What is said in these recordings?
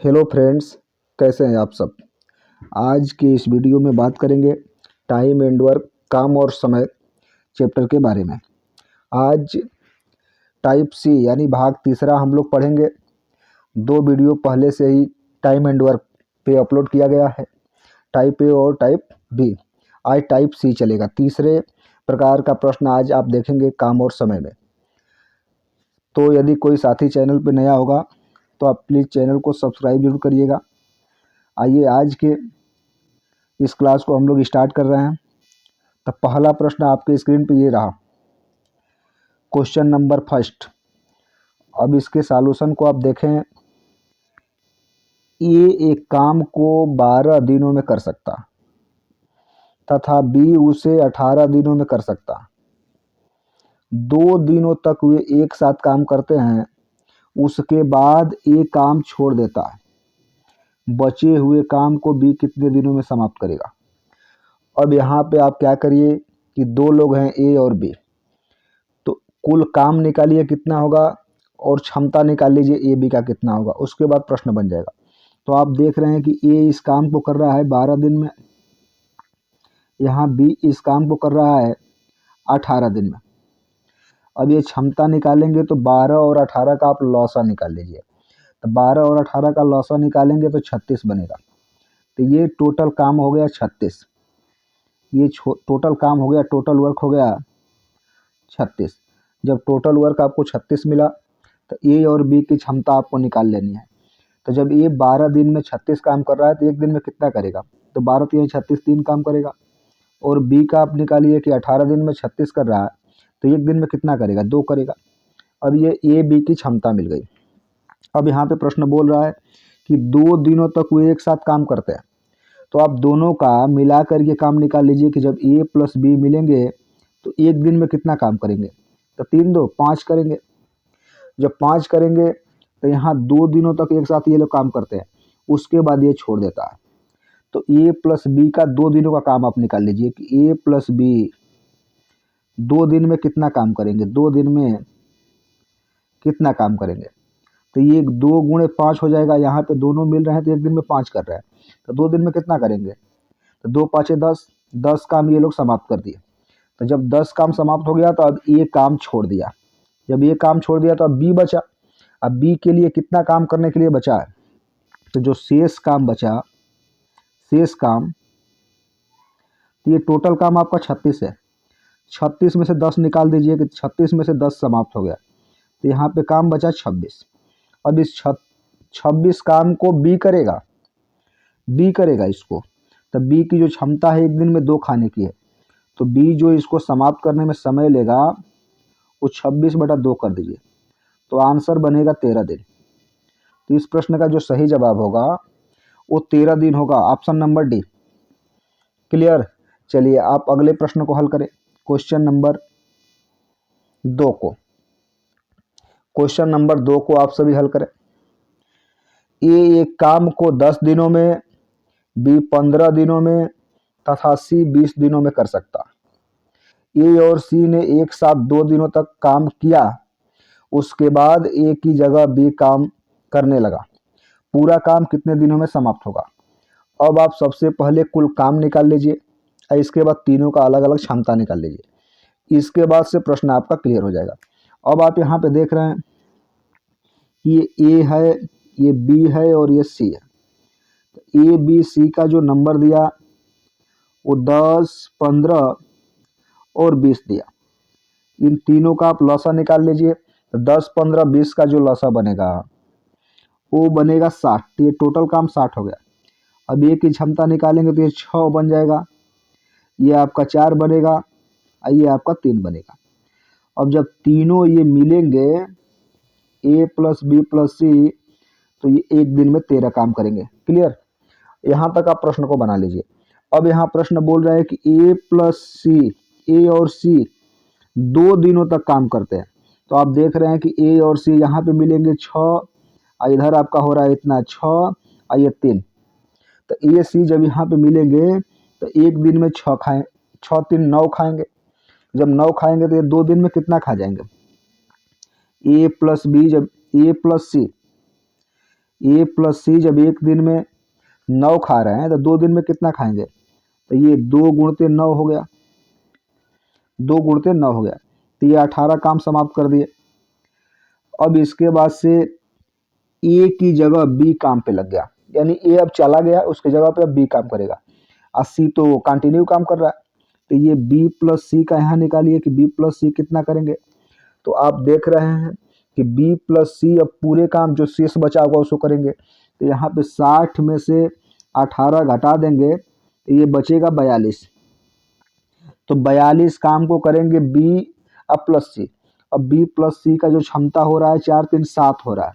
Hello friends, कैसे हैं आप सब। आज की इस वीडियो में बात करेंगे टाइम एंड वर्क, काम और समय चैप्टर के बारे में। आज टाइप सी यानी भाग तीसरा हम लोग पढ़ेंगे। 2 वीडियो पहले से ही टाइम एंड वर्क पे अपलोड किया गया है, टाइप ए और टाइप बी। आज टाइप सी चलेगा। तीसरे प्रकार का प्रश्न आज आप देखेंगे काम और समय में। तो यदि कोई साथी चैनल पर नया होगा तो आप प्लीज़ चैनल को सब्सक्राइब जरूर करिएगा। आइए आज के इस क्लास को हम लोग स्टार्ट कर रहे हैं। तो पहला प्रश्न आपके स्क्रीन पे ये रहा, क्वेश्चन नंबर फर्स्ट। अब इसके सॉल्यूशन को आप देखें। ए एक काम को 12 दिनों में कर सकता तथा बी उसे 18 दिनों में कर सकता। 2 दिनों तक वे एक साथ काम करते हैं, उसके बाद ए काम छोड़ देता है। बचे हुए काम को बी कितने दिनों में समाप्त करेगा। अब यहाँ पे आप क्या करिए कि 2 लोग हैं, ए और बी। तो कुल काम निकालिए कितना होगा और क्षमता निकाल लीजिए ए बी का कितना होगा। उसके बाद प्रश्न बन जाएगा। तो आप देख रहे हैं कि ए इस काम को कर रहा है 12 दिन में, यहाँ बी इस काम को कर रहा है 18 दिन में। अब ये क्षमता निकालेंगे तो 12 और 18 का आप लौसा निकाल लीजिए। तो 12 और 18 का लौसा निकालेंगे तो 36 बनेगा। तो ये टोटल काम हो गया 36। ये टोटल काम हो गया, टोटल वर्क हो गया 36। जब टोटल वर्क आपको 36 मिला तो ए और बी की क्षमता आपको निकाल लेनी है। तो जब ए 12 दिन में 36 काम कर रहा है तो एक दिन में कितना करेगा। तो 12 3 36 3 काम करेगा। और बी का आप निकालिए कि 18 दिन में 36 कर रहा है तो एक दिन में कितना करेगा, 2 करेगा। अब ये ए बी की क्षमता मिल गई। अब यहाँ पे प्रश्न बोल रहा है कि 2 दिनों तक वो एक साथ काम करते हैं। तो आप दोनों का मिला कर ये काम निकाल लीजिए कि जब ए प्लस बी मिलेंगे तो एक दिन में कितना काम करेंगे। तो 3 2 5 करेंगे। जब 5 करेंगे तो यहाँ 2 दिनों तक एक साथ ये लोग काम करते हैं, उसके बाद ये छोड़ देता है। तो ए प्लस बी का 2 दिनों का काम आप निकाल लीजिए कि ए प्लस बी 2 दिन में कितना काम करेंगे, 2 दिन में कितना काम करेंगे। तो ये 2 गुणे 5 हो जाएगा। यहाँ पे दोनों मिल रहे हैं तो एक दिन में 5 कर रहे हैं, तो 2 दिन में कितना करेंगे। तो 2 5 10, 10 काम ये लोग समाप्त कर दिए। तो जब 10 काम समाप्त हो गया तो अब ये काम छोड़ दिया। जब ये काम छोड़ दिया तो अब बी बचा। अब बी के लिए कितना काम करने के लिए बचा है। तो जो शेष काम बचा, शेष काम, तो ये टोटल काम आपका 36 है। 36 में से 10 निकाल दीजिए कि 36 में से 10 समाप्त हो गया। तो यहाँ पे काम बचा 26। अब इस 26 काम को बी करेगा, बी करेगा इसको। तो बी की जो क्षमता है एक दिन में 2 खाने की है, तो बी जो इसको समाप्त करने में समय लेगा वो 26/2 कर दीजिए। तो आंसर बनेगा 13 दिन। तो इस प्रश्न का जो सही जवाब होगा वो 13 दिन होगा, ऑप्शन नंबर डी। क्लियर। चलिए आप अगले प्रश्न को हल करें, क्वेश्चन नंबर 2 को। क्वेश्चन नंबर 2 को आप सभी हल करें। ए एक काम को 10 दिनों में, बी 15 दिनों में तथा सी 20 दिनों में कर सकता। ए और सी ने एक साथ 2 दिनों तक काम किया, उसके बाद ए की जगह बी काम करने लगा। पूरा काम कितने दिनों में समाप्त होगा। अब आप सबसे पहले कुल काम निकाल लीजिए और इसके बाद तीनों का अलग अलग क्षमता निकाल लीजिए। इसके बाद से प्रश्न आपका क्लियर हो जाएगा। अब आप यहाँ पे देख रहे हैं कि ये ए है, ये बी है और ये सी है। तो ए बी सी का जो नंबर दिया वो 10 15 और 20 दिया। इन तीनों का आप लौसा निकाल लीजिए। तो 10 15 20 का जो लौसा बनेगा वो बनेगा 60। तो ये टोटल काम 60 हो गया। अब ए की क्षमता निकालेंगे तो ये 6 बन जाएगा, ये आपका 4 बनेगा और ये आपका 3 बनेगा। अब जब तीनों ये मिलेंगे ए प्लस बी प्लस सी, तो ये एक दिन में 13 काम करेंगे। क्लियर। यहाँ तक आप प्रश्न को बना लीजिए। अब यहाँ प्रश्न बोल रहा है कि ए प्लस सी, ए और सी 2 दिनों तक काम करते हैं। तो आप देख रहे हैं कि ए और सी यहाँ पे मिलेंगे 6 और इधर आपका हो रहा है इतना 6 और ये 3। तो ए सी जब यहाँ पे मिलेंगे तो एक दिन में 6 खाएं, 6 3 9 खाएंगे। जब 9 खाएंगे तो ये 2 दिन में कितना खा जाएंगे। ए प्लस बी, जब ए प्लस सी ए प्लस सी जब एक दिन में 9 खा रहे हैं तो 2 दिन में कितना खाएंगे? तो ये 2 गुणते 9 हो गया, 2 गुणते 9 हो गया। तो ये 18 काम समाप्त कर दिए। अब इसके बाद से ए की जगह बी काम पे लग गया, यानी ए अब चला गया, उसकी जगह पे अब बी काम करेगा। और सी तो कंटिन्यू काम कर रहा है, तो ये बी प्लस सी का यहाँ निकालिए कि बी प्लस सी कितना करेंगे। तो आप देख रहे हैं कि बी प्लस सी अब पूरे काम जो शेष बचा होगा उसको करेंगे। तो यहाँ पे 60 में से 18 घटा देंगे तो ये बचेगा 42। तो 42 काम को करेंगे बी अब प्लस सी। अब बी प्लस सी का जो क्षमता हो रहा है 4 3 7 हो रहा है,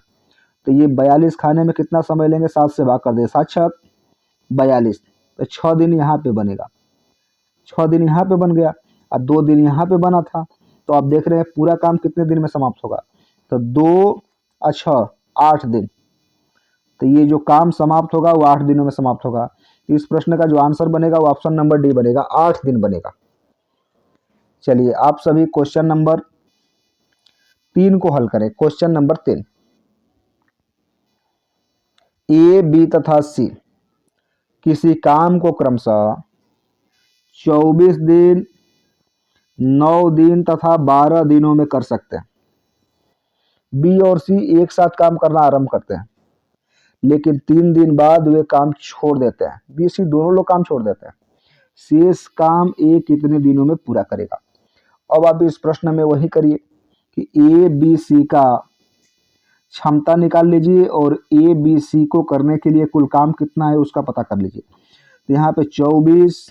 तो ये 42 खाने में कितना समय लेंगे? 7 से भाग कर दे, 7 6 42, तो 6 दिन यहाँ पे बनेगा, 6 दिन यहाँ पे बन गया और 2 दिन यहाँ पे बना था। तो आप देख रहे हैं पूरा काम कितने दिन में समाप्त होगा? तो 2 और 6 8 दिन। तो ये जो काम समाप्त होगा वो 8 दिनों में समाप्त होगा। तो इस प्रश्न का जो आंसर बनेगा वो ऑप्शन नंबर डी बनेगा, 8 दिन बनेगा। चलिए आप सभी क्वेश्चन नंबर 3 को हल करें। क्वेश्चन नंबर 3, ए बी तथा सी किसी काम को क्रमशः 24 दिन, 9 दिन तथा 12 दिनों में कर सकते हैं। बी और सी एक साथ काम करना आरंभ करते हैं, लेकिन 3 दिन बाद वे काम छोड़ देते हैं। बी सी दोनों लोग काम छोड़ देते हैं। शेष काम ए कितने दिनों में पूरा करेगा? अब आप इस प्रश्न में वही करिए कि ए बी सी का क्षमता निकाल लीजिए और ए बी सी को करने के लिए कुल काम कितना है उसका पता कर लीजिए। तो यहाँ पे 24,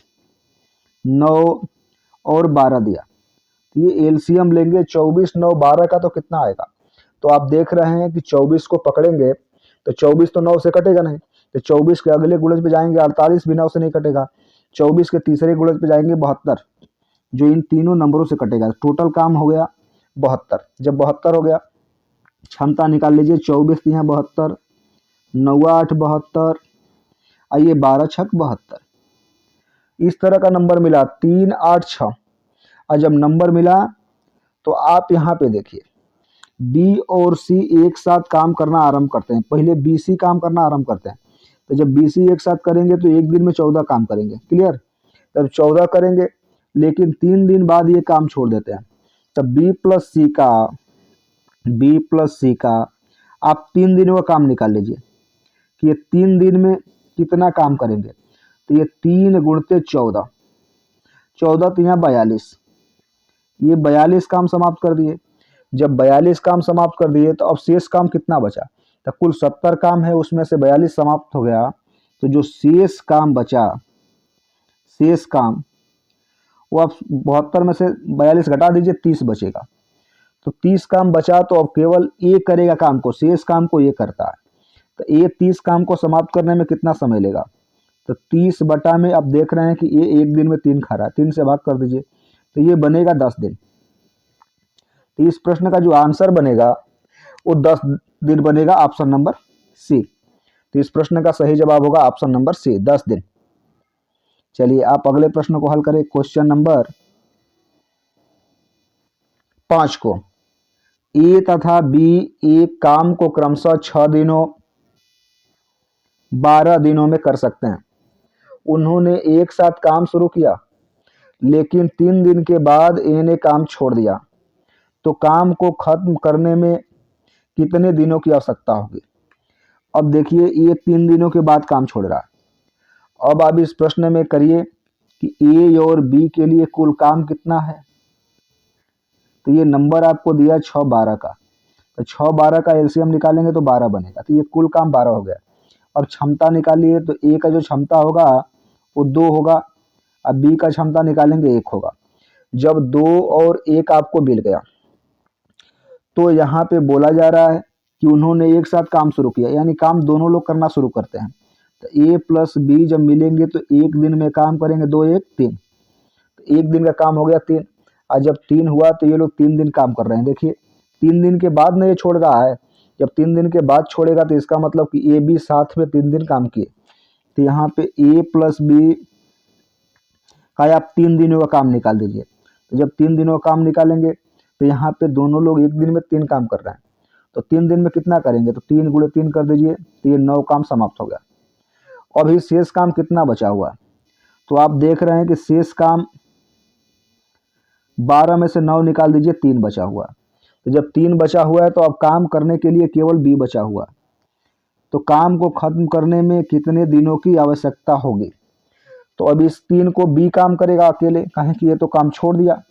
9 और 12 दिया, तो ये एलसीएम लेंगे 24, 9, 12 का, तो कितना आएगा? तो आप देख रहे हैं कि 24 को पकड़ेंगे तो 24 तो 9 से कटेगा नहीं, तो 24 के अगले गुणज पे जाएंगे 48 भी 9 से नहीं कटेगा। 24 के तीसरे गुणज पे जाएंगे 72, जो इन तीनों नंबरों से कटेगा। टोटल काम हो गया 72। जब 72 हो गया, क्षमता निकाल लीजिए, 24 यहाँ 72, 9 8 72, आइए 12 6 72। इस तरह का नंबर मिला 3 8 6। और जब नंबर मिला तो आप यहाँ पे देखिए बी और सी एक साथ काम करना आरंभ करते हैं। पहले बी सी काम करना आरंभ करते हैं, तो जब बी सी एक साथ करेंगे तो एक दिन में 14 काम करेंगे, क्लियर। तब 14 करेंगे, लेकिन 3 दिन बाद ये काम छोड़ देते हैं। तब बी प्लस सी का आप 3 दिनों का काम निकाल लीजिए कि ये 3 दिन में कितना काम करेंगे। तो ये 3 गुणते 14, 14 तो यहाँ 42, ये 42 काम समाप्त कर दिए। जब 42 काम समाप्त कर दिए तो अब शेष काम कितना बचा? तो कुल 70 काम है, उसमें से 42 समाप्त हो गया, तो जो शेष काम बचा, शेष काम वो अब 72 में से 42 घटा दीजिए, 30 बचेगा। तो 30 काम बचा, तो अब केवल ए करेगा काम को, शेष काम को ये करता है। तो ए 30 काम को समाप्त करने में कितना समय लेगा? तो 30 बटा में आप देख रहे हैं कि ये एक दिन में 3 खा रहा है, 3 से भाग कर दीजिए, तो ये बनेगा 10 दिन। तो इस प्रश्न का जो आंसर बनेगा वो 10 दिन बनेगा, ऑप्शन नंबर सी। तो इस प्रश्न का सही जवाब होगा ऑप्शन नंबर सी, 10 दिन। चलिए आप अगले प्रश्न को हल करें। क्वेश्चन नंबर 5 को, ए तथा बी एक काम को क्रमशः 6 दिनों, 12 दिनों में कर सकते हैं। उन्होंने एक साथ काम शुरू किया, लेकिन 3 दिन के बाद ए ने काम छोड़ दिया, तो काम को खत्म करने में कितने दिनों की आवश्यकता होगी? अब देखिए ये 3 दिनों के बाद काम छोड़ रहा है। अब आप इस प्रश्न में करिए कि ए और बी के लिए कुल काम कितना है। तो ये नंबर आपको दिया 6 12 का, तो 6 12 का एलसीएम निकालेंगे तो 12 बनेगा, तो ये कुल काम 12 हो गया। अब क्षमता निकालिए, तो ए का जो क्षमता होगा वो 2 होगा, अब बी का क्षमता निकालेंगे 1 होगा। जब 2 और 1 आपको मिल गया, तो यहाँ पे बोला जा रहा है कि उन्होंने एक साथ काम शुरू किया, यानी काम दोनों लोग करना शुरू करते हैं। तो ए प्लस बी जब मिलेंगे तो एक दिन में काम करेंगे, 2 1 3, तो एक दिन का काम हो गया 3। और जब 3 हुआ तो ये लोग 3 दिन काम कर रहे हैं। देखिए 3 दिन के बाद में ये छोड़ रहा है, जब 3 दिन के बाद छोड़ेगा तो इसका मतलब कि ए बी साथ में 3 दिन काम किए। तो यहाँ पे ए प्लस बी का आप 3 दिनों का काम निकाल दीजिए। तो जब 3 दिनों का काम निकालेंगे तो यहाँ पे दोनों लोग एक दिन में 3 काम कर रहे हैं, तो 3 दिन में कितना करेंगे, तो 3 गुणे 3 कर दीजिए, तो ये 9 काम समाप्त हो गया। अभी शेष काम कितना बचा हुआ है, तो आप देख रहे हैं कि शेष काम 12 में से 9 निकाल दीजिए, 3 बचा हुआ है। तो जब 3 बचा हुआ है तो अब काम करने के लिए केवल बी बचा हुआ है। तो काम को खत्म करने में कितने दिनों की आवश्यकता होगी, तो अब इस 3 को बी काम करेगा अकेले, कहें कि ये तो काम छोड़ दिया,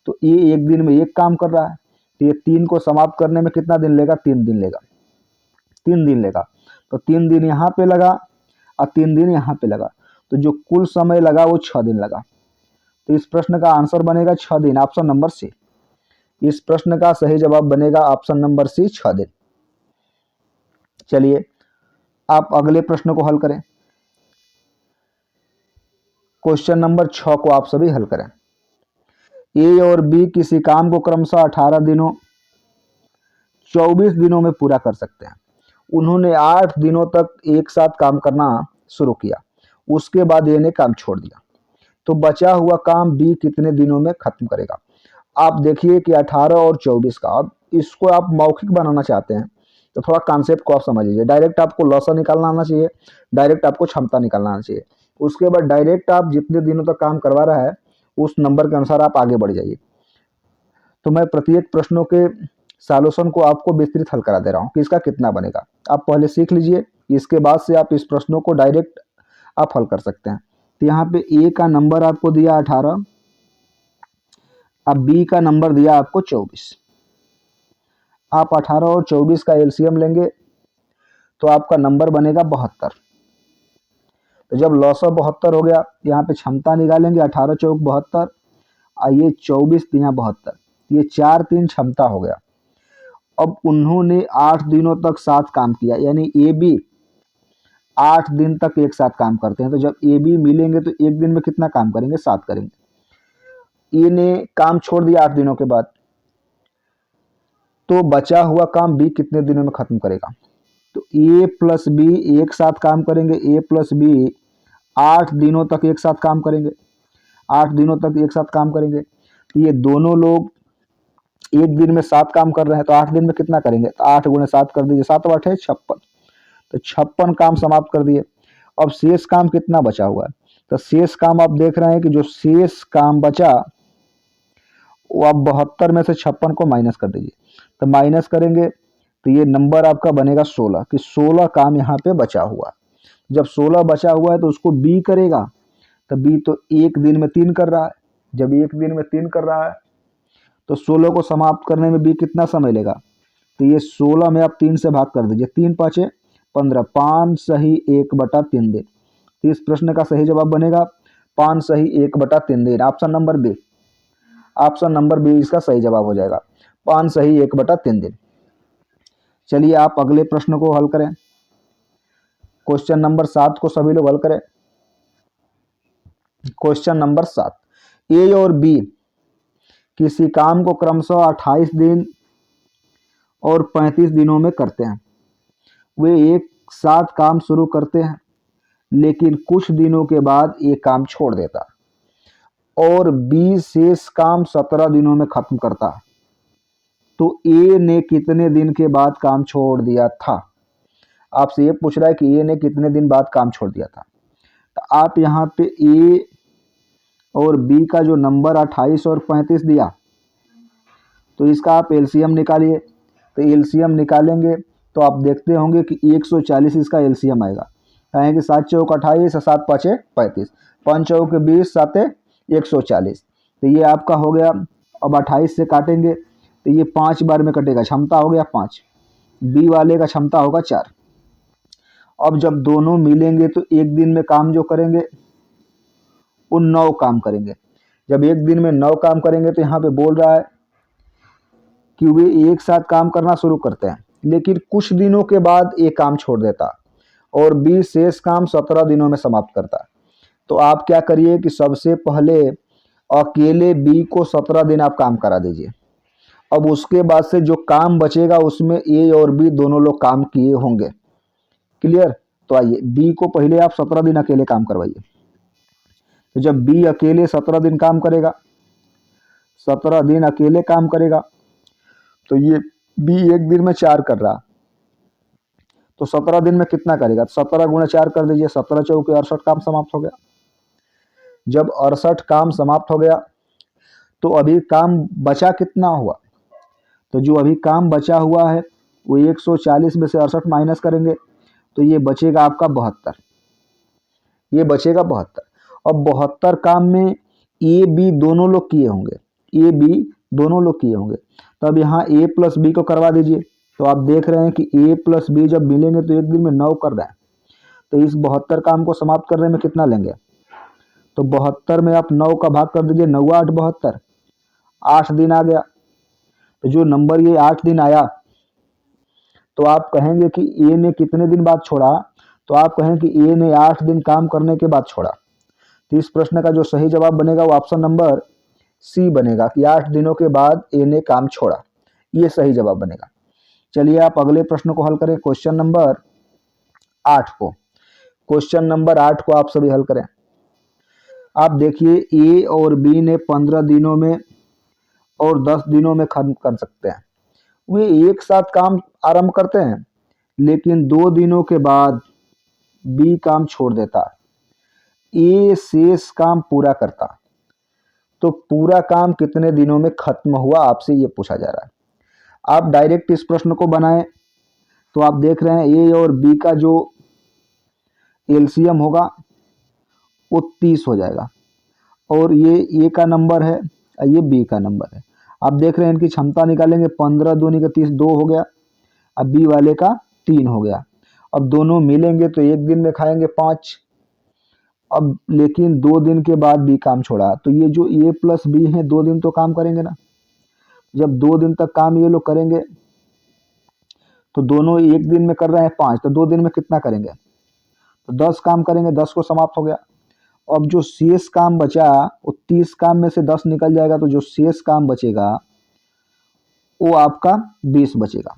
तो ये एक दिन में एक काम कर रहा है, तो ये 3 को समाप्त करने में कितना दिन लेगा, 3 दिन लेगा, 3 दिन लेगा। तो 3 दिन यहाँ पे लगा और 3 दिन यहाँ पे लगा, तो जो कुल समय लगा वो 6 दिन लगा। तो इस प्रश्न का आंसर बनेगा 6 दिन, ऑप्शन नंबर सी। इस प्रश्न का सही जवाब बनेगा ऑप्शन नंबर सी, 6 दिन। चलिए आप अगले प्रश्न को हल करें। क्वेश्चन नंबर 6 को आप सभी हल करें। ए और बी किसी काम को क्रमशः 18 दिनों 24 दिनों में पूरा कर सकते हैं। उन्होंने 8 दिनों तक एक साथ काम करना शुरू किया, उसके बाद ए ने काम छोड़ दिया। तो बचा हुआ काम बी कितने दिनों में खत्म करेगा। आप देखिए कि 18 और 24 का, अब इसको आप मौखिक बनाना चाहते हैं तो थोड़ा कॉन्सेप्ट को आप समझ लीजिए। डायरेक्ट आपको लॉसा निकालना आना चाहिए, डायरेक्ट आपको क्षमता निकालना आना चाहिए। उसके बाद डायरेक्ट आप जितने दिनों तक काम करवा रहा है उस नंबर के अनुसार आप आगे बढ़ जाइए। तो मैं प्रत्येक प्रश्नों के सॉल्यूशन को आपको विस्तृत हल करा दे रहा हूँ कि इसका कितना बनेगा। आप पहले सीख लीजिए, इसके बाद से आप इस प्रश्नों को डायरेक्ट आप हल कर सकते हैं। तो यहाँ पे ए का नंबर आपको दिया 18, अब बी का नंबर दिया आपको 24। आप 18 और 24 का एलसीएम लेंगे तो आपका नंबर बनेगा 72। तो जब लॉसा 72 हो गया, यहाँ पे क्षमता निकालेंगे, 18 चौक 72 और ये 24 यहाँ 72, ये 4 3 क्षमता हो गया। अब उन्होंने 8 दिनों तक साथ काम किया, यानी ए बी 8 दिन तक एक साथ काम करते हैं। तो जब ए बी मिलेंगे तो एक दिन में कितना काम करेंगे, 7 करेंगे। ए ने काम छोड़ दिया 8 दिनों के बाद, तो बचा हुआ काम बी कितने दिनों में खत्म करेगा, तो ए प्लस बी एक साथ काम करेंगे। ए प्लस बी 8 दिनों तक एक साथ काम करेंगे, 8 दिनों तक एक साथ काम करेंगे। तो ये दोनों लोग एक दिन में 7 काम कर रहे हैं, तो 8 दिन में कितना करेंगे, तो 8 गुणे 7 कर दीजिए, 7 8 है 56, तो 56 काम समाप्त कर दिए। अब शेष काम कितना बचा हुआ है, तो शेष काम आप देख रहे हैं कि जो शेष काम बचा वो आप 72 में से 56 को माइनस कर दीजिए। तो माइनस करेंगे तो ये नंबर आपका बनेगा 16, कि 16 काम यहाँ पे बचा हुआ है। जब 16 बचा हुआ है तो उसको बी करेगा, तो बी तो एक दिन में 3 कर रहा है। जब एक दिन में 3 कर रहा है तो 16 को समाप्त करने में बी कितना समय लेगा, तो ये 16 में आप 3 से भाग कर दीजिए, 3 5 15, 5 सही 1/3 दिन। तो इस प्रश्न का सही जवाब बनेगा 5 सही 1/3 दिन, option number B. Option number B इसका सही जवाब हो जाएगा, 5 सही 1/3 दिन। चलिए आप अगले प्रश्न को हल करें। क्वेश्चन नंबर 7 को सभी लोग हल करें। क्वेश्चन नंबर 7, ए और बी किसी काम को क्रमशः 28 दिन और 35 दिनों में करते हैं। वे एक साथ काम शुरू करते हैं, लेकिन कुछ दिनों के बाद ये काम छोड़ देता और बी शेष काम 17 दिनों में खत्म करता। तो ए ने कितने दिन के बाद काम छोड़ दिया था। आपसे ये पूछ रहा है कि ए ने कितने दिन बाद काम छोड़ दिया था। तो आप यहाँ पे ए और बी का जो नंबर 28 और 35 दिया, तो इसका आप एलसीएम निकालिए। तो एलसीएम निकालेंगे तो आप देखते होंगे कि 140 इसका एलसीएम आएगा। कहें कि 7 चौक 28 और 7 5 35, 5 चौक 20 7 140। तो ये आपका हो गया। अब 28 से काटेंगे तो ये 5 बार में कटेगा, क्षमता हो गया 5, बी वाले का क्षमता होगा 4। अब जब दोनों मिलेंगे तो एक दिन में काम जो करेंगे वो 9 काम करेंगे। जब एक दिन में 9 काम करेंगे तो यहाँ पे बोल रहा है कि वे एक साथ काम करना शुरू करते हैं, लेकिन कुछ दिनों के बाद ये काम छोड़ देता और बी शेष काम 17 दिनों में समाप्त करता। तो आप क्या करिए कि सबसे पहले अकेले बी को 17 दिन आप काम करा दीजिए। अब उसके बाद से जो काम बचेगा उसमें ए और बी दोनों लोग काम किए होंगे। क्लियर। तो आइए बी को पहले आप 17 दिन अकेले काम करवाइए। तो जब बी अकेले 17 दिन काम करेगा, 17 दिन अकेले काम करेगा, तो ये बी एक दिन में 4 कर रहा, तो 17 दिन में कितना करेगा? 17 गुणा 4 कर दीजिए, 17 चौके 68 काम समाप्त हो गया। जब 68 काम समाप्त हो गया तो अभी काम बचा कितना हुआ? तो जो अभी काम बचा हुआ है वो 140 में से 68 माइनस करेंगे तो ये बचेगा आपका 72। ये बचेगा 72। अब 72 काम में ए बी दोनों लोग किए होंगे, ए बी दोनों लोग किए होंगे। तो अब यहाँ ए प्लस बी को करवा दीजिए। तो आप देख रहे हैं कि ए प्लस बी जब मिलेंगे तो एक दिन में 9 कर रहे हैं, तो इस 72 काम को समाप्त करने में कितना लेंगे? तो 72 में आप 9 का भाग कर दीजिए, 9 8 72, 8 दिन आ गया। तो जो नंबर ये 8 दिन आया, तो आप कहेंगे कि ए ने कितने दिन बाद छोड़ा? तो आप कहें कि ए ने 8 दिन काम करने के बाद छोड़ा। तो इस प्रश्न का जो सही जवाब बनेगा वो ऑप्शन नंबर सी बनेगा कि 8 दिनों के बाद ए ने काम छोड़ा। ये सही जवाब बनेगा। चलिए आप अगले प्रश्न को हल करें, क्वेश्चन नंबर 8 को। क्वेश्चन नंबर 8 को आप सभी हल करें। आप देखिए ए और बी ने 15 दिनों में और 10 दिनों में खत्म कर सकते हैं। वे एक साथ काम आरंभ करते हैं, लेकिन 2 दिनों के बाद बी काम छोड़ देता, ए शेष काम पूरा करता। तो पूरा काम कितने दिनों में खत्म हुआ, आपसे ये पूछा जा रहा है। आप डायरेक्ट इस प्रश्न को बनाएं तो आप देख रहे हैं ए और बी का जो एलसीएम होगा वो 30 हो जाएगा, और ये ए का नंबर है और ये बी का नंबर है। आप देख रहे हैं इनकी क्षमता निकालेंगे, 15 दूनी का 30, 2 हो गया। अब बी वाले का 3 हो गया। अब दोनों मिलेंगे तो एक दिन में खाएंगे 5। अब लेकिन 2 दिन के बाद बी काम छोड़ा, तो ये जो ए प्लस बी है 2 दिन तो काम करेंगे ना। जब 2 दिन तक काम ये लोग करेंगे तो दोनों एक दिन में कर रहे हैं 5, तो 2 दिन में कितना करेंगे? तो 10 काम करेंगे, 10 को समाप्त हो गया। अब जो शेष काम बचा वो 30 काम में से 10 निकल जाएगा, तो जो शेष काम बचेगा वो आपका 20 बचेगा।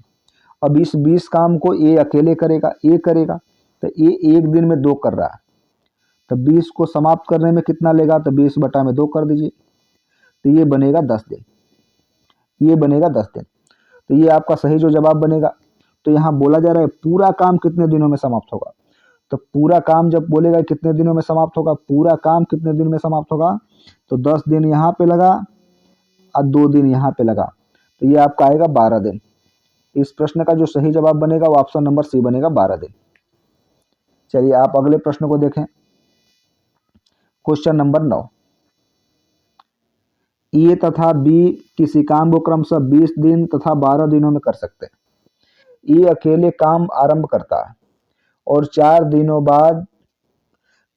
अब इस 20 काम को ए अकेले करेगा, ए करेगा, तो ए एक दिन में 2 कर रहा है, तो 20 को समाप्त करने में कितना लेगा? तो 20 बटा में 2 कर दीजिए, तो ये बनेगा 10 दिन। ये बनेगा 10 दिन। तो ये आपका सही जो जवाब बनेगा। तो यहाँ बोला जा रहा है पूरा काम कितने दिनों में समाप्त होगा। तो पूरा काम जब बोलेगा कितने दिनों में समाप्त होगा, पूरा काम कितने दिन में समाप्त होगा, तो 10 दिन यहाँ पे लगा और 2 दिन यहाँ पे लगा, तो ये आपका आएगा 12 दिन। इस प्रश्न का जो सही जवाब बनेगा वो ऑप्शन नंबर सी बनेगा, 12 दिन। चलिए आप अगले प्रश्न को देखें, क्वेश्चन नंबर 9। ए तथा बी किसी काम को क्रमशः 20 दिन तथा 12 दिनों में कर सकते हैं। ए अकेले काम आरंभ करता है और 4 दिनों बाद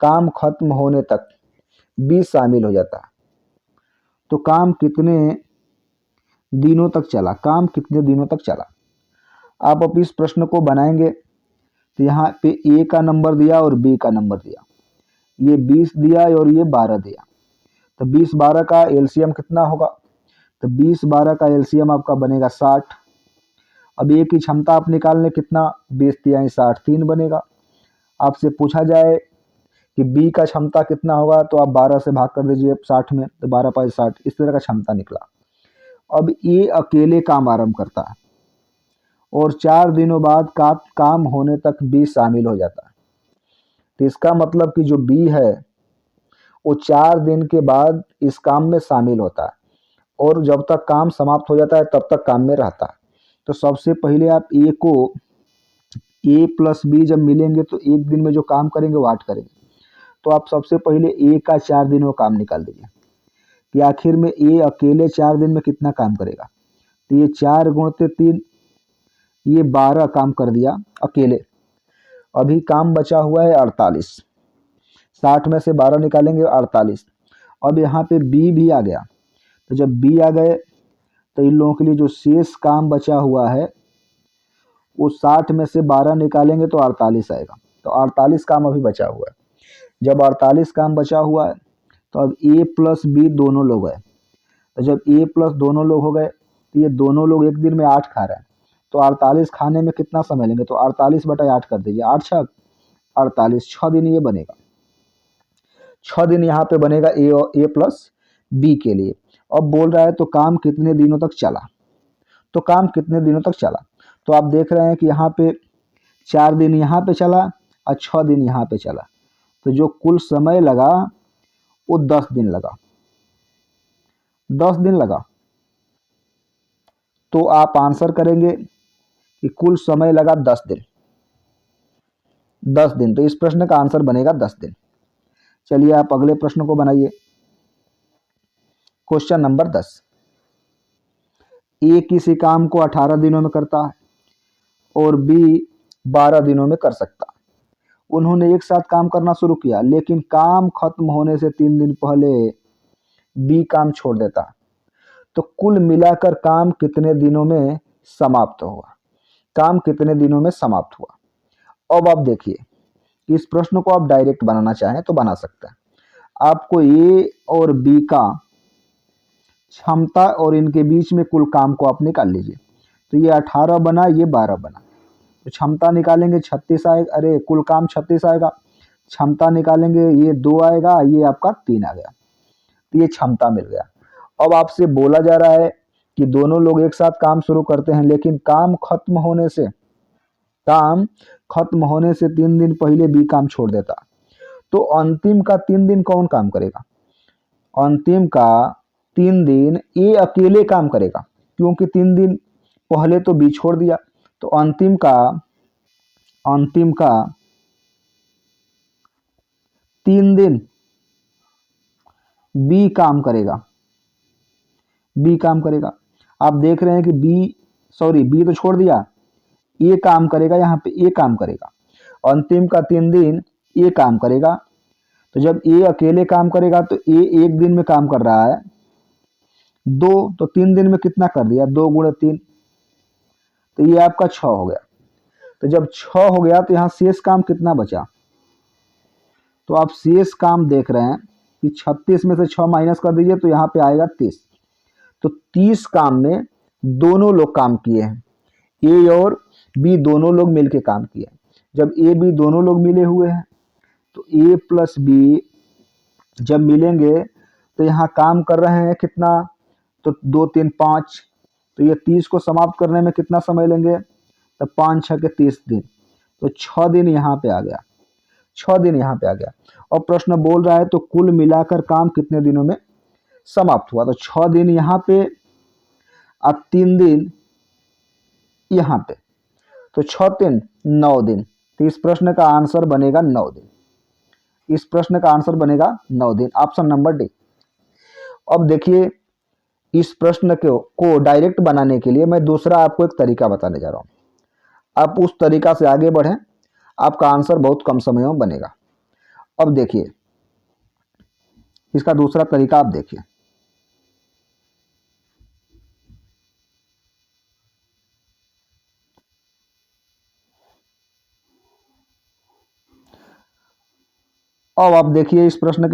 काम खत्म होने तक बी शामिल हो जाता है। तो काम कितने दिनों तक चला? काम कितने दिनों तक चला? आप अब इस प्रश्न को बनाएंगे तो यहाँ पे ए का नंबर दिया और बी का नंबर दिया, ये 20 दिया और ये 12 दिया। तो 20 12 का एलसीएम कितना होगा? तो 20 12 का एलसीएम आपका बनेगा 60। अब ए की क्षमता आप निकाल लें, कितना? 20 दिया 60, 3 बनेगा। आपसे पूछा जाए कि बी का क्षमता कितना होगा, तो आप 12 से भाग कर दीजिए 60 में, तो 12 5 60, इस तरह का क्षमता निकला। अब ए अकेले काम आरंभ करता है और 4 दिनों बाद का काम होने तक बी शामिल हो जाता है। तो इसका मतलब कि जो बी है वो 4 दिन के बाद इस काम में शामिल होता है और जब तक काम समाप्त हो जाता है तब तक काम में रहता है। तो सबसे पहले आप ए को, ए प्लस बी जब मिलेंगे तो एक दिन में जो काम करेंगे वो 8 करेंगे। तो आप सबसे पहले ए का 4 दिनों का काम निकाल दीजिए कि आखिर में ए अकेले 4 दिन में कितना काम करेगा। तो ये 4 गुणते 3, ये 12 काम कर दिया अकेले। अभी काम बचा हुआ है 48, 60 में से 12 निकालेंगे 48। अब यहाँ पे बी भी आ गया, तो जब बी आ गए तो इन लोगों के लिए जो शेष काम बचा हुआ है वो 60 में से 12 निकालेंगे तो 48 आएगा। तो 48 काम अभी बचा हुआ है। जब 48 काम बचा हुआ है तो अब ए प्लस बी दोनों लोग हैं, तो जब ए प्लस दोनों लोग हो गए तो ये दोनों लोग एक दिन में 8 खा रहे हैं, तो 48 खाने में कितना समय लेंगे? तो 48 बटा 8 कर दीजिए, 8 छक 48, 6 दिन ये बनेगा। 6 दिन यहाँ पे बनेगा ए प्लस बी के लिए। अब बोल रहा है तो काम कितने दिनों तक चला, तो काम कितने दिनों तक चला। तो आप देख रहे हैं कि यहाँ पे 4 दिन यहाँ पे चला और 6 दिन यहाँ पे चला, तो जो कुल समय लगा वो 10 दिन लगा, 10 दिन लगा। तो आप आंसर करेंगे कि कुल समय लगा 10 दिन, 10 दिन। तो इस प्रश्न का आंसर बनेगा 10 दिन। चलिए आप अगले प्रश्न को बनाइए। Question number 10। ए किसी काम को 18 दिनों में करता है और बी 12 दिनों में कर सकता। उन्होंने एक साथ काम करना शुरू किया, लेकिन काम खत्म होने से 3 दिन पहले बी काम छोड़ देता। तो कुल मिलाकर काम कितने दिनों में समाप्त हुआ, काम कितने दिनों में समाप्त हुआ। अब आप देखिए, इस प्रश्न को आप डायरेक्ट बनाना चाहें तो बना सकते हैं। आपको ए और बी का क्षमता और इनके बीच में कुल काम को आप निकाल लीजिए। तो ये 18 बना, ये 12 बना, तो क्षमता निकालेंगे 36 आएगा, अरे कुल काम 36 आएगा। क्षमता निकालेंगे, ये 2 आएगा, ये आपका 3 आ गया, तो ये क्षमता मिल गया। अब आपसे बोला जा रहा है कि दोनों लोग एक साथ काम शुरू करते हैं, लेकिन काम खत्म होने से 3 दिन पहले बी काम छोड़ देता। तो अंतिम का 3 दिन कौन काम करेगा? अंतिम का 3 दिन ए अकेले काम करेगा, क्योंकि 3 दिन पहले तो बी छोड़ दिया। तो अंतिम का 3 दिन बी काम करेगा, बी काम करेगा। आप देख रहे हैं कि बी तो छोड़ दिया, ए काम करेगा, यहाँ पे ए काम करेगा। अंतिम का 3 दिन ए काम करेगा। तो जब ए अकेले काम करेगा तो ए एक दिन में काम कर रहा है 2, तो 3 दिन में कितना कर दिया, 2 गुणे 3, तो ये आपका 6 हो गया। तो जब 6 हो गया तो यहाँ शेष काम कितना बचा? तो आप शेष काम देख रहे हैं कि 36 में से 6 माइनस कर दीजिए तो यहाँ पे आएगा 30। तो 30 काम में दोनों लोग काम किए हैं, ए और बी दोनों लोग मिलके काम किए। जब ए बी दोनों लोग मिले हुए हैं तो ए प्लस बी जब मिलेंगे तो यहाँ काम कर रहे हैं कितना, तो 2 3 5, तो ये 30 को समाप्त करने में कितना समय लेंगे, तो 5 6 के 30 दिन, तो 6 दिन यहाँ पे आ गया, 6 दिन यहाँ पे आ गया। और प्रश्न बोल रहा है तो कुल मिलाकर काम कितने दिनों में समाप्त हुआ। तो 6 दिन यहाँ पे और 3 दिन यहाँ पे, तो 6 3 9 दिन। तो इस प्रश्न का आंसर बनेगा 9 दिन, इस प्रश्न का आंसर बनेगा 9 दिन, ऑप्शन नंबर डी। अब देखिए, इस प्रश्न को डायरेक्ट बनाने के लिए मैं दूसरा आपको एक तरीका बताने जा रहा हूं। आप उस तरीका से आगे बढ़ें, आपका आंसर बहुत कम समय में बनेगा। अब देखिए, इसका दूसरा तरीका आप देखिए। अब आप देखिए, इस प्रश्न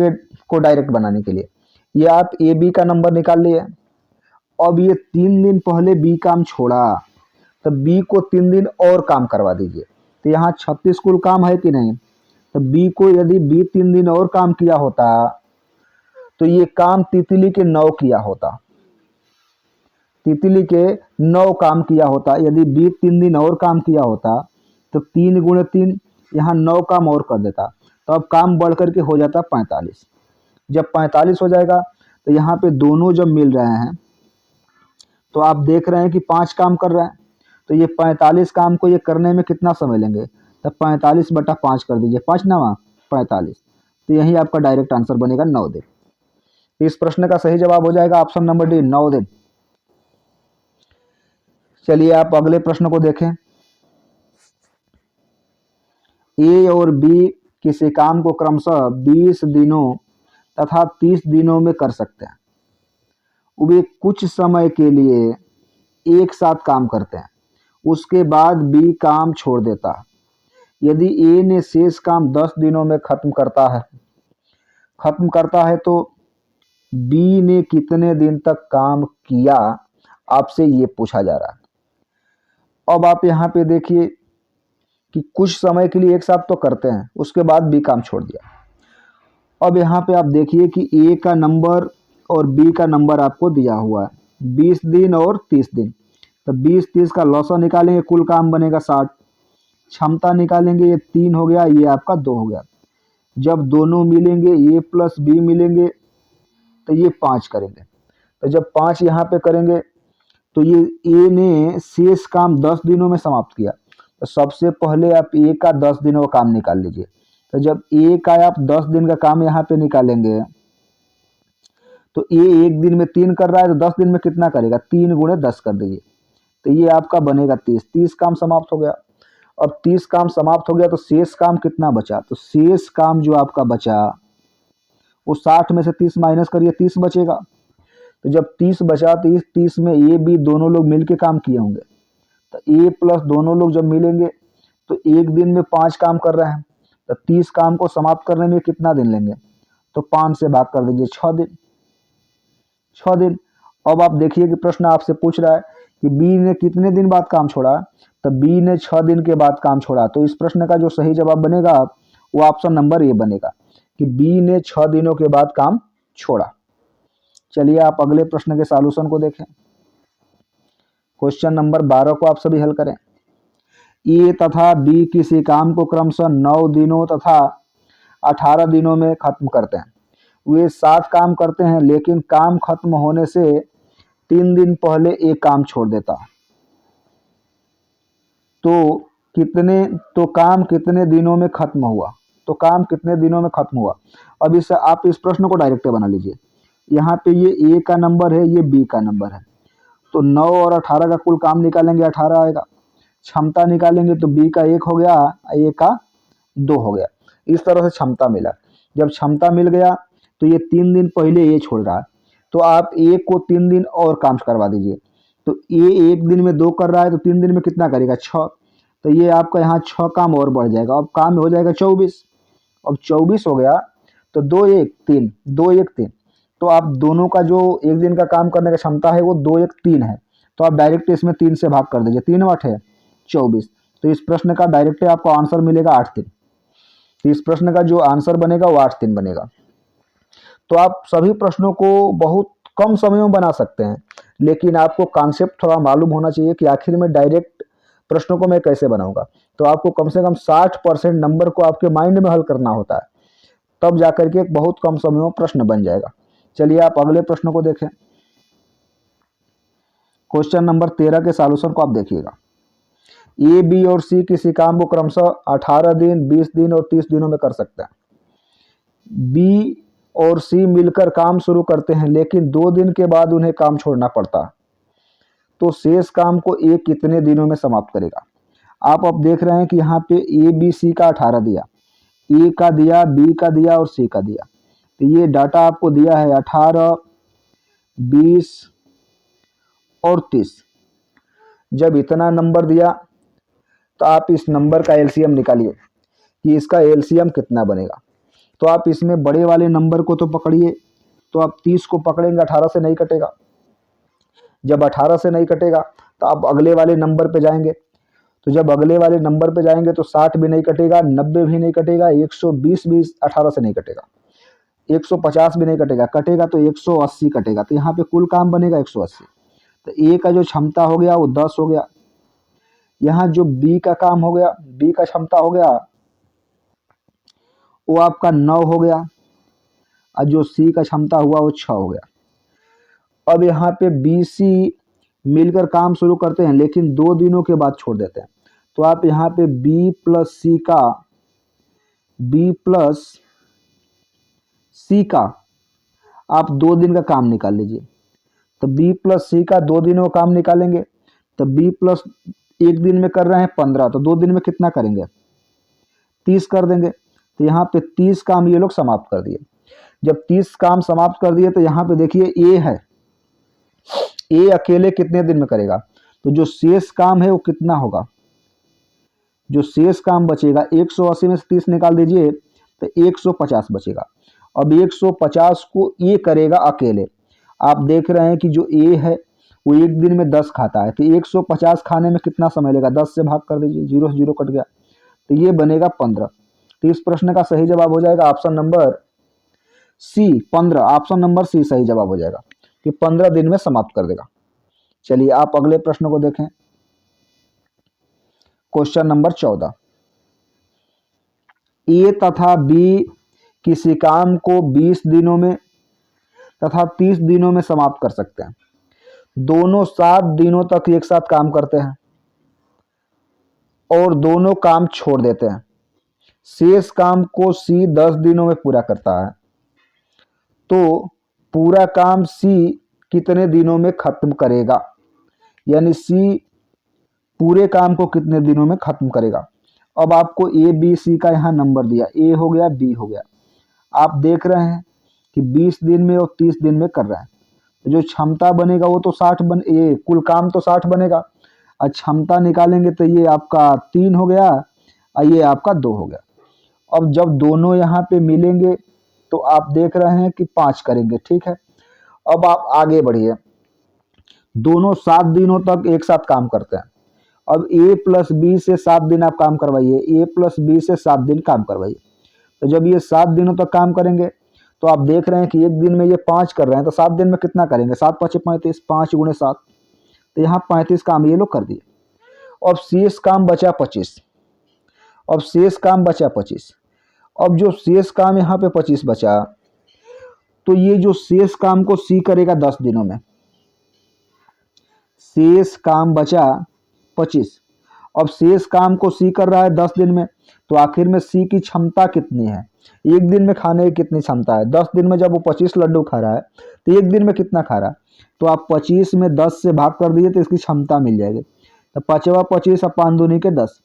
को डायरेक्ट बनाने के लिए ये आप ए बी का नंबर निकाल लिए। अब ये 3 दिन पहले बी काम छोड़ा, तो बी को 3 दिन और काम करवा दीजिए। तो यहाँ 36 कुल काम है कि नहीं, तो बी को यदि बी 3 दिन और काम किया होता तो ये काम तितली के 9 किया होता, तितली के 9 काम किया होता। यदि बी 3 दिन और काम किया होता तो 3 गुणे 3, यहाँ 9 काम और कर देता, तो अब काम बढ़ करके हो जाता 45। जब 45 हो जाएगा तो यहाँ पे दोनों जब मिल रहे हैं तो आप देख रहे हैं कि 5 काम कर रहे हैं, तो ये 45 काम को ये करने में कितना समय लेंगे, तो 45/5 कर दीजिए, 5 9 45, तो यही आपका डायरेक्ट आंसर बनेगा 9 दिन। इस प्रश्न का सही जवाब हो जाएगा ऑप्शन नंबर डी, 9 दिन। चलिए आप अगले प्रश्न को देखें। ए और बी किसी काम को क्रमशः 20 दिनों तथा 30 दिनों में कर सकते हैं। वे कुछ समय के लिए एक साथ काम करते हैं, उसके बाद बी काम छोड़ देता है। यदि ए ने शेष काम 10 दिनों में खत्म करता है तो बी ने कितने दिन तक काम किया, आपसे ये पूछा जा रहा है। अब आप यहाँ पे देखिए कि कुछ समय के लिए एक साथ तो करते हैं, उसके बाद बी काम छोड़ दिया। अब यहाँ पे आप देखिए कि ए का नंबर और बी का नंबर आपको दिया हुआ है 20 दिन और 30 दिन। तो 20 30 का लॉसा निकालेंगे, कुल काम बनेगा 60। क्षमता निकालेंगे, ये 3 हो गया, ये आपका 2 हो गया। जब दोनों मिलेंगे ए प्लस बी मिलेंगे तो ये 5 करेंगे। तो जब 5 यहाँ पे करेंगे तो ये ए ने शेष काम 10 दिनों में समाप्त किया। तो सबसे पहले आप ए का 10 दिनों का काम निकाल लीजिए। तो जब ए का आप 10 दिन का काम यहाँ पे निकालेंगे तो ए एक दिन में 3 कर रहा है, तो 10 दिन में कितना करेगा, 3 गुणे 10 कर दीजिए। तो ये आपका बनेगा 30। 30 काम समाप्त हो गया। अब 30 काम समाप्त हो गया तो शेष काम कितना बचा, तो शेष काम जो आपका बचा वो 60 में से 30 माइनस करिए, 30 बचेगा। तो जब 30 बचा तो इस 30 में ए बी दोनों लोग मिलके काम किए होंगे। तो ए प्लस दोनों लोग जब मिलेंगे तो एक दिन में 5 काम कर रहे हैं, तो 30 काम को समाप्त करने में कितना दिन लेंगे, तो 5 से भाग कर दीजिए, 6 दिन। 6 दिन। अब आप देखिए कि प्रश्न आपसे पूछ रहा है कि बी ने कितने दिन बाद काम छोड़ा, तो बी ने 6 दिन के बाद काम छोड़ा। तो इस प्रश्न का जो सही जवाब बनेगा वो ऑप्शन नंबर ए बनेगा कि बी ने 6 दिनों के बाद काम छोड़ा। चलिए आप अगले प्रश्न के सॉल्यूशन को देखें। क्वेश्चन नंबर 12 को आप सभी हल करें। ए तथा बी किसी काम को क्रमशः 9 दिनों तथा 18 दिनों में खत्म करते हैं। वे 7 काम करते हैं, लेकिन काम खत्म होने से 3 दिन पहले एक काम छोड़ देता। तो काम कितने दिनों में खत्म हुआ, तो काम कितने दिनों में खत्म हुआ। अब इस आप इस प्रश्न को डायरेक्ट बना लीजिए। यहाँ पे ये ए का नंबर है, ये बी का नंबर है, तो 9 और 18 का कुल काम निकालेंगे, 18 आएगा। क्षमता निकालेंगे तो बी का 1 हो गया, ए का 2 हो गया। इस तरह से क्षमता मिला। जब क्षमता मिल गया तो ये 3 दिन पहले ये छोड़ रहा है, तो आप ए को 3 दिन और काम करवा दीजिए। तो ए एक दिन में 2 कर रहा है, तो 3 दिन में कितना करेगा, 6। तो ये आपका यहाँ 6 काम और बढ़ जाएगा, अब काम हो जाएगा 24। अब 24 हो गया तो 2 1 3, 2 1 3। तो आप दोनों का जो एक दिन का काम करने का क्षमता है वो 2 1 3 है, तो आप डायरेक्ट इसमें 3 से भाग कर दीजिए, 3 8 है 24। तो इस प्रश्न का डायरेक्ट आपको आंसर मिलेगा 8 दिन। तो इस प्रश्न का जो आंसर बनेगा वो 8 दिन बनेगा। तो आप सभी प्रश्नों को बहुत कम समय में बना सकते हैं, लेकिन आपको कॉन्सेप्ट थोड़ा मालूम होना चाहिए कि आखिर में डायरेक्ट प्रश्नों को मैं कैसे बनाऊंगा। तो आपको कम से कम 60% नंबर को आपके माइंड में हल करना होता है, तब जाकर के एक बहुत कम समय में प्रश्न बन जाएगा। चलिए आप अगले प्रश्न को देखें। क्वेश्चन नंबर 13 के सॉल्यूशन को आप देखिएगा। ए बी और सी किसी काम को क्रमशः 18 दिन 20 दिन और 30 दिनों में कर सकते हैं। बी और सी मिलकर काम शुरू करते हैं, लेकिन 2 दिन के बाद उन्हें काम छोड़ना पड़ता। तो शेष काम को ए कितने दिनों में समाप्त करेगा। आप अब देख रहे हैं कि यहाँ पे ए बी सी का 18 दिया, ए का दिया, बी का दिया और सी का दिया। तो ये डाटा आपको दिया है 18 20 और 30। जब इतना नंबर दिया तो आप इस नंबर का एलसीएम निकालिए कि इसका एलसीएम कितना बनेगा। तो आप इसमें बड़े वाले नंबर को तो पकड़िए, तो आप 30 को पकड़ेंगे, 18 से नहीं कटेगा। जब 18 से नहीं कटेगा तो आप अगले वाले नंबर पे जाएंगे। तो जब अगले वाले नंबर पे जाएंगे तो 60 भी नहीं कटेगा, 90 भी नहीं कटेगा, 120 भी 18 से नहीं कटेगा, 150 भी नहीं कटेगा, कटेगा तो 180 कटेगा। तो यहाँ पे कुल काम बनेगा 180। तो ए का जो क्षमता हो गया वो 10 हो गया। यहाँ जो बी का काम हो गया, बी का क्षमता हो गया वो आपका 9 हो गया, और जो सी का क्षमता हुआ वो 6 हो गया। अब यहाँ पे बी सी मिलकर काम शुरू करते हैं, लेकिन 2 दिनों के बाद छोड़ देते हैं। तो आप यहाँ पे बी प्लस सी का आप 2 दिन का काम निकाल लीजिए। तो बी प्लस सी का 2 दिनों का काम निकालेंगे, तो बी प्लस 1 दिन में कर रहे हैं 15, तो 2 दिन में कितना करेंगे, 30 कर देंगे। तो यहाँ पे 30 काम ये लोग समाप्त कर दिए। जब 30 काम समाप्त कर दिए तो यहाँ पे देखिए ए है, ए अकेले कितने दिन में करेगा, तो जो शेष काम है वो कितना होगा, जो शेष काम बचेगा 180 में से 30 निकाल दीजिए तो 150 बचेगा। अब 150 को ए करेगा अकेले। आप देख रहे हैं कि जो ए है वो एक दिन में 10 खाता है, तो 150 खाने में कितना समय लेगा, 10 से भाग कर दीजिए, 0 से 0 कट गया, तो ये बनेगा 15। तो इस प्रश्न का सही जवाब हो जाएगा option number C 15। Option number C सही जवाब हो जाएगा कि 15 दिन में समाप्त कर देगा। चलिए आप अगले प्रश्न को देखें। Question number 14। ए तथा बी किसी काम को 20 दिनों में तथा 30 दिनों में समाप्त कर सकते हैं। दोनों 7 दिनों तक एक साथ काम करते हैं और दोनों काम छोड़ देते हैं। शेष काम को सी 10 दिनों में पूरा करता है, तो पूरा काम सी कितने दिनों में खत्म करेगा? यानी सी पूरे काम को कितने दिनों में खत्म करेगा। अब आपको ए बी सी का यहाँ नंबर दिया, ए हो गया, बी हो गया। आप देख रहे हैं कि 20 दिन में और 30 दिन में कर रहे हैं, तो जो क्षमता बनेगा वो तो 60 ये कुल काम तो 60 बनेगा, और क्षमता निकालेंगे तो ये आपका 3 हो गया और ये आपका 2 हो गया। अब जब दोनों यहाँ पे मिलेंगे तो आप देख रहे हैं कि 5 करेंगे, ठीक है। अब आप आगे बढ़िए, दोनों 7 दिनों तक एक साथ काम करते हैं। अब ए प्लस बी से 7 दिन आप काम करवाइए, ए प्लस बी से 7 दिन काम करवाइए। तो जब ये 7 दिनों तक काम करेंगे तो आप देख रहे हैं कि एक दिन में ये 5 कर रहे हैं, तो 7 दिन में कितना करेंगे? 7 5 35, 5 गुणे 7, तो यहाँ 35 काम ये लोग कर दिए। अब शेष काम बचा 25। अब शेष काम बचा 25। अब जो शेष काम यहाँ पे 25 बचा, तो ये जो शेष काम को सी करेगा 10 दिनों में। शेष काम बचा 25। अब शेष काम को सी कर रहा है 10 दिन में, तो आखिर में सी की क्षमता कितनी है? एक दिन में खाने की कितनी क्षमता है? 10 दिन में जब वो 25 लड्डू खा रहा है तो एक दिन में कितना खा रहा है? तो आप 25 में 10 से भाग कर दिए तो इसकी क्षमता मिल जाएगी। तो 5 25 और 5 दूनी के 10,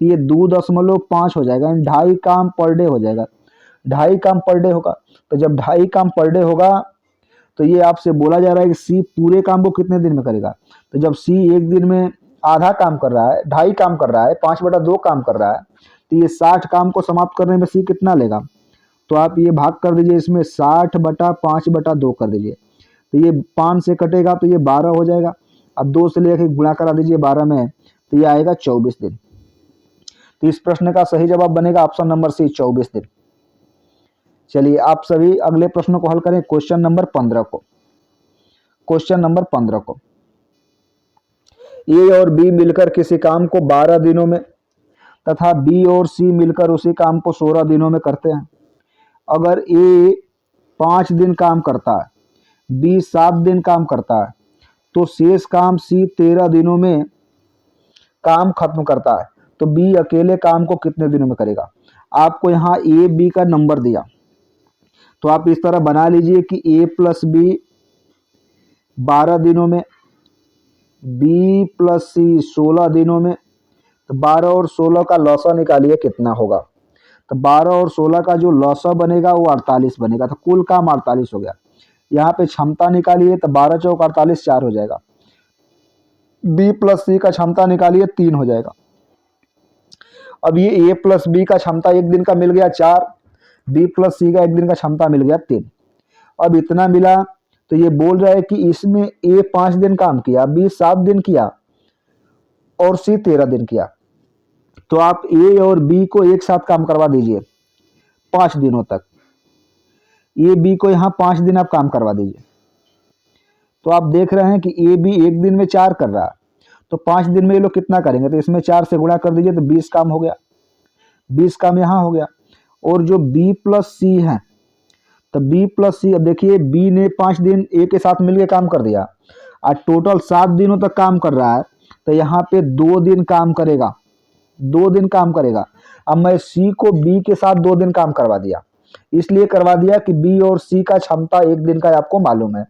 तो ये 2.5 हो जाएगा, यानी 2.5 काम पर डे हो जाएगा। 2.5 काम पर डे होगा। तो जब 2.5 काम पर डे होगा तो ये आपसे बोला जा रहा है कि सी पूरे काम को कितने दिन में करेगा। तो जब सी एक दिन में आधा काम कर रहा है, 2.5 काम कर रहा है, 5/2 काम कर रहा है, तो ये 60 काम को समाप्त करने में सी कितना लेगा? तो आप ये भाग कर दीजिए, इसमें 60/5/2 कर दीजिए, तो ये 5 से कटेगा तो ये 12 हो जाएगा। अब 2 से लेकर गुणा करा दीजिए 12 में, तो ये आएगा 24 दिन। तो इस प्रश्न का सही जवाब बनेगा ऑप्शन नंबर सी, 24 दिन। चलिए आप सभी अगले प्रश्न को हल करें। क्वेश्चन नंबर 15 को। क्वेश्चन नंबर 15 को, ए और बी मिलकर किसी काम को 12 दिनों में तथा बी और सी मिलकर उसी काम को 16 दिनों में करते हैं। अगर ए 5 दिन काम करता है, बी 7 दिन काम करता है, तो शेष काम सी 13 दिनों में काम खत्म करता है, तो बी अकेले काम को कितने दिनों में करेगा? आपको यहाँ ए बी का नंबर दिया, तो आप इस तरह बना लीजिए कि ए प्लस बी 12 दिनों में, बी प्लस सी 16 दिनों में, तो 12 और 16 का लौसा निकालिए कितना होगा। तो 12 और 16 का जो लौसा बनेगा वो 48 बनेगा, तो कुल काम 48 हो गया। यहाँ पे क्षमता निकालिए तो 12 चौक 48, 4 हो जाएगा। बी प्लस सी का क्षमता निकालिए 3 हो जाएगा। अब ये ए प्लस बी का क्षमता एक दिन का मिल गया 4, बी प्लस सी का एक दिन का क्षमता मिल गया 3। अब इतना मिला तो ये बोल रहा है कि इसमें ए 5 दिन काम किया, बी 7 दिन किया और सी 13 दिन किया। तो आप ए और बी को एक साथ काम करवा दीजिए 5 दिनों तक। ए बी को यहाँ 5 दिन आप काम करवा दीजिए। तो आप देख रहे हैं कि ए बी एक दिन में 4 कर रहा है, तो 5 दिन में ये लोग कितना करेंगे? तो इसमें 4 से गुणा कर दीजिए तो 20 काम हो गया। 20 काम यहाँ हो गया। और जो बी प्लस सी है, तो बी प्लस सी, अब देखिए बी ने 5 दिन ए के साथ मिलकर काम कर दिया और टोटल 7 दिनों तक काम कर रहा है, तो यहाँ पे 2 दिन काम करेगा, 2 दिन काम करेगा। अब मैं सी को बी के साथ 2 दिन काम करवा दिया, इसलिए करवा दिया कि बी और सी का क्षमता एक दिन का आपको मालूम है।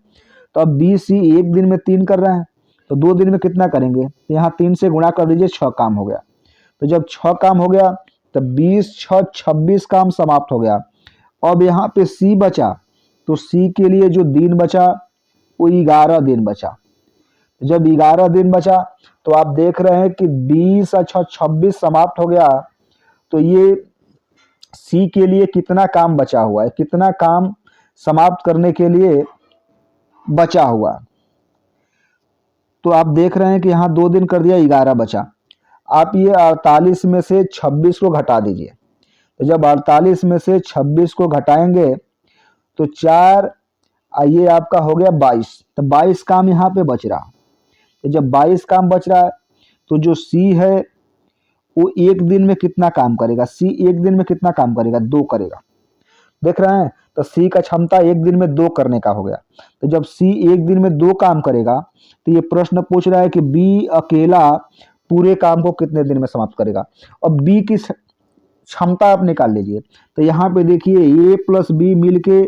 तो अब बी सी एक दिन में 3 कर रहे हैं, तो 2 दिन में कितना करेंगे? तो यहाँ 3 से गुणा कर दीजिए, 6 काम हो गया। तो जब 6 काम हो गया तो 20 6 26 काम समाप्त हो गया। अब यहाँ पे सी बचा, तो सी के लिए जो दिन बचा वो 11 दिन बचा। जब 11 दिन बचा तो आप देख रहे हैं कि 20 और 6 26 समाप्त हो गया। तो ये सी के लिए कितना काम बचा हुआ है, कितना काम समाप्त करने के लिए बचा हुआ? तो आप देख रहे हैं कि यहाँ 2 दिन कर दिया, 11 बचा। आप ये 48 में से 26 को घटा दीजिए। तो जब 48 में से 26 को घटाएंगे तो 4, ये आपका हो गया 22। तो 22 काम यहाँ पे बच रहा। तो जब 22 काम बच रहा है तो जो सी है वो एक दिन में कितना काम करेगा, सी एक दिन में कितना काम करेगा, 2 करेगा। देख रहे हैं, तो सी का क्षमता एक दिन में 2 करने का हो गया। तो जब सी एक दिन में 2 काम करेगा तो ये प्रश्न पूछ रहा है कि बी अकेला पूरे काम को कितने दिन में समाप्त करेगा। और बी की क्षमता आप निकाल लीजिए। तो यहाँ पे देखिए ए प्लस बी मिल के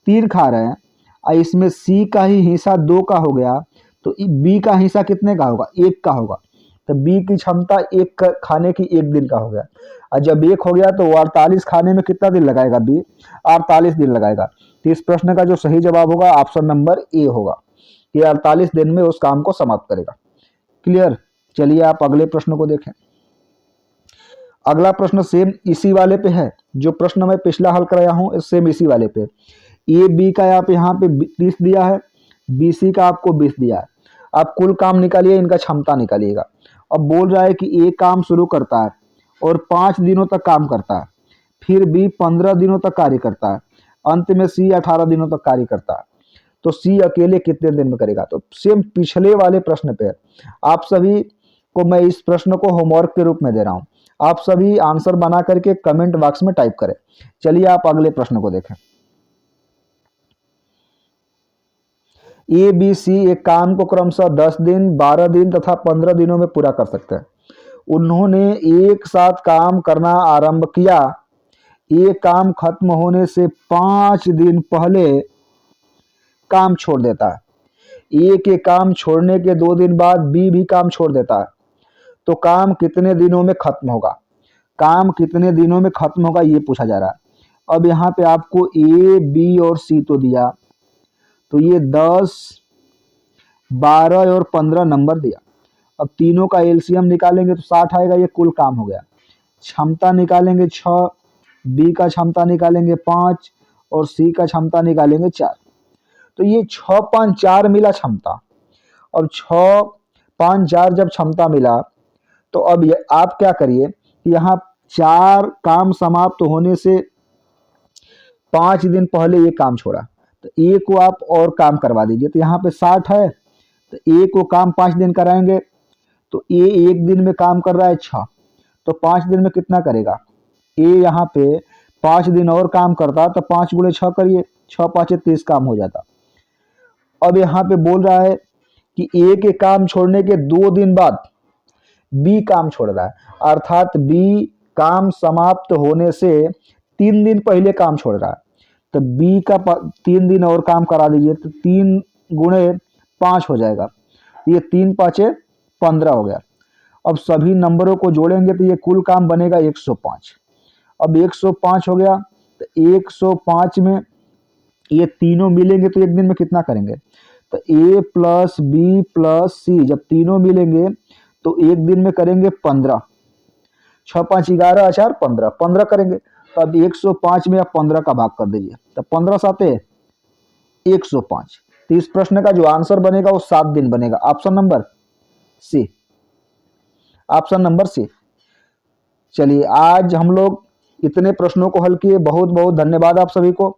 3 खा रहे हैं और इसमें सी का ही हिस्सा 2 का हो गया, तो बी का हिस्सा कितने का होगा, 1 का होगा। तो बी की क्षमता 1 खाने की 1 दिन का हो गया। और जब 1 हो गया तो वो 48 खाने में कितना दिन लगाएगा, बी 48 दिन लगाएगा। तो इस प्रश्न का जो सही जवाब होगा ऑप्शन नंबर ए होगा कि 48 दिन में उस काम को समाप्त करेगा। क्लियर। चलिए आप अगले प्रश्न को देखें। अगला प्रश्न सेम इसी वाले पे है, जो प्रश्न मैं पिछला हल कराया हूँ सेम इसी वाले पे। ए बी का आप यहाँ पे 30 दिया है, बी सी का आपको 20 दिया है। आप कुल काम निकालिए, इनका क्षमता निकालिएगा। अब बोल रहा है कि ए काम शुरू करता है और 5 दिनों तक काम करता है, फिर बी 15 दिनों तक कार्य करता है, अंत में सी 18 दिनों तक कार्य करता है। तो सी अकेले कितने दिन में करेगा। तो सेम पिछले वाले प्रश्न पे है। आप सभी को मैं इस प्रश्न को होमवर्क के रूप में दे रहा हूं, आप सभी आंसर बना करके कमेंट बॉक्स में टाइप करें। चलिए आप अगले प्रश्न को देखें। ए बी सी एक काम को क्रमशः 10 दिन, 12 दिन तथा 15 दिनों में पूरा कर सकते हैं। उन्होंने एक साथ काम करना आरंभ किया। ये काम खत्म होने से 5 दिन पहले काम छोड़ देता है। ए के काम छोड़ने के 2 दिन बाद बी भी काम छोड़ देता है। तो काम कितने दिनों में खत्म होगा, काम कितने दिनों में खत्म होगा ये पूछा जा रहा है। अब यहाँ पे आपको ए बी और सी तो दिया, तो ये 10, 12 और 15 नंबर दिया। अब तीनों का एलसीएम निकालेंगे तो 60 आएगा, ये कुल काम हो गया। क्षमता निकालेंगे 6, बी का क्षमता निकालेंगे 5 और सी का क्षमता निकालेंगे 4। तो ये 6, 5, 4 मिला क्षमता। अब 6, 5, 4 जब क्षमता मिला तो अब ये आप क्या करिए कि यहाँ 4 काम समाप्त होने से 5 दिन पहले ये काम छोड़ा, तो ए को आप और काम करवा दीजिए। तो यहाँ पे 60 है, तो ए को काम 5 दिन कराएंगे, तो ए एक दिन में काम कर रहा है 6, तो 5 दिन में कितना करेगा। ए यहाँ पे 5 दिन और काम करता तो 5 गुणे 6 करिए, 6 5 30 काम हो जाता। अब यहाँ पे बोल रहा है कि ए के काम छोड़ने के 2 दिन बाद बी काम छोड़ रहा है, अर्थात बी काम समाप्त होने से 3 दिन पहले काम छोड़ रहा है। तो बी का 3 दिन और काम करा दीजिए, तो 3 गुणे 5 हो जाएगा, ये 3 5 15 हो गया। अब सभी नंबरों को जोड़ेंगे तो ये कुल काम बनेगा 105। अब 105 हो गया, तो 105 में ये तीनों मिलेंगे तो एक दिन में कितना करेंगे। तो ए प्लस बी प्लस सी जब तीनों मिलेंगे तो एक दिन में करेंगे 15, 6 5 11 4 15, 15 करेंगे। तो अब 105 में आप 15 का भाग कर दीजिए, तो 15 साते 105। तो इस प्रश्न का जो आंसर बनेगा वो 7 दिन बनेगा। Option number C, option number C. चलिए आज हम लोग इतने प्रश्नों को हल किए। बहुत बहुत धन्यवाद आप सभी को।